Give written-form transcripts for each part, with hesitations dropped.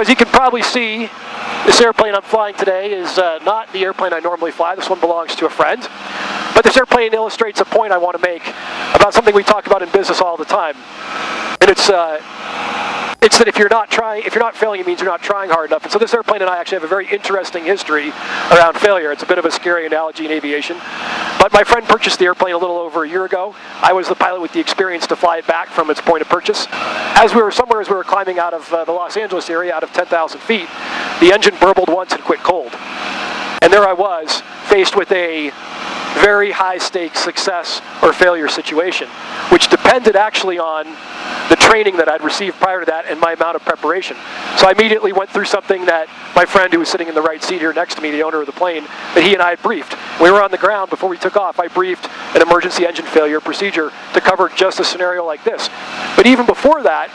So as you can probably see, this airplane I'm flying today is not the airplane I normally fly. This one belongs to a friend. But this airplane illustrates a point I want to make about something we talk about in business all the time. And it's that if you're not failing, it means you're not trying hard enough. And so this airplane and I actually have a very interesting history around failure. It's a bit of a scary analogy in aviation. But my friend purchased the airplane a little over a year ago. I was the pilot with the experience to fly it back from its point of purchase. As we were climbing out of the Los Angeles area, out of 10,000 feet, the engine burbled once and quit cold. And there I was, faced with a very high-stakes success or failure situation, which depended actually on the training that I'd received prior to that and my amount of preparation. So I immediately went through something that my friend who was sitting in the right seat here next to me, the owner of the plane, that he and I had briefed. We were on the ground before we took off. I briefed an emergency engine failure procedure to cover just a scenario like this. But even before that,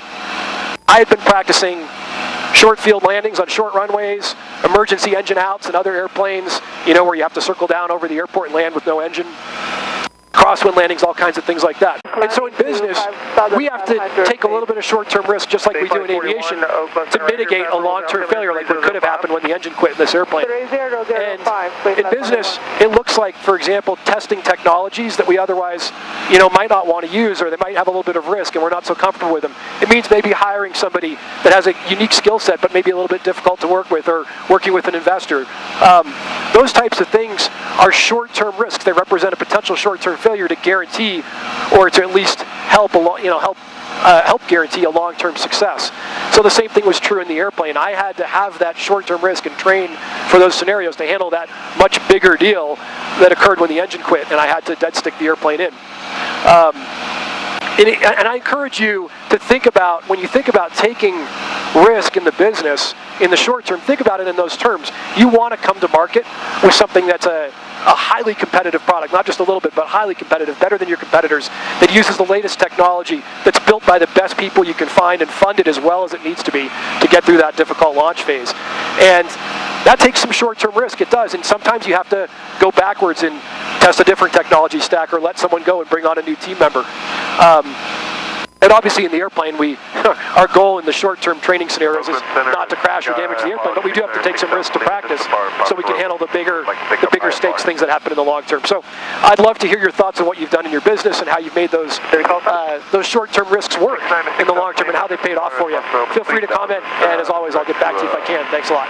I had been practicing short field landings on short runways, emergency engine outs and other airplanes, where you have to circle down over the airport and land with no engine. Crosswind landings, all kinds of things like that. And so in business, we have to take a little bit of short-term risk, just like we do in aviation, to mitigate a long-term failure like what could have happened when the engine quit in this airplane. And in business, it looks like, for example, testing technologies that we otherwise, might not want to use, or they might have a little bit of risk and we're not so comfortable with them. It means maybe hiring somebody that has a unique skill set but maybe a little bit difficult to work with, or working with an investor. Those types of things are short-term risks. They represent a potential short-term failure to guarantee, or to at least help guarantee a long-term success. So the same thing was true in the airplane. I had to have that short-term risk and train for those scenarios to handle that much bigger deal that occurred when the engine quit, and I had to dead stick the airplane in. And I encourage you to think about, when you think about taking risk in the business, in the short term, think about it in those terms. You want to come to market with something that's a highly competitive product, not just a little bit, but highly competitive, better than your competitors, that uses the latest technology, that's built by the best people you can find and funded as well as it needs to be to get through that difficult launch phase. And that takes some short-term risk, it does, and sometimes you have to go backwards and test a different technology stack or let someone go and bring on a new team member. And obviously in the airplane, our goal in the short-term training scenarios is not to crash or damage the airplane, but we do have to take some risks to practice so we can handle the bigger stakes things that happen in the long term. So I'd love to hear your thoughts on what you've done in your business and how you've made those short-term risks work in the long term and how they paid off for you. Feel free to comment, and as always, I'll get back to you if I can. Thanks a lot.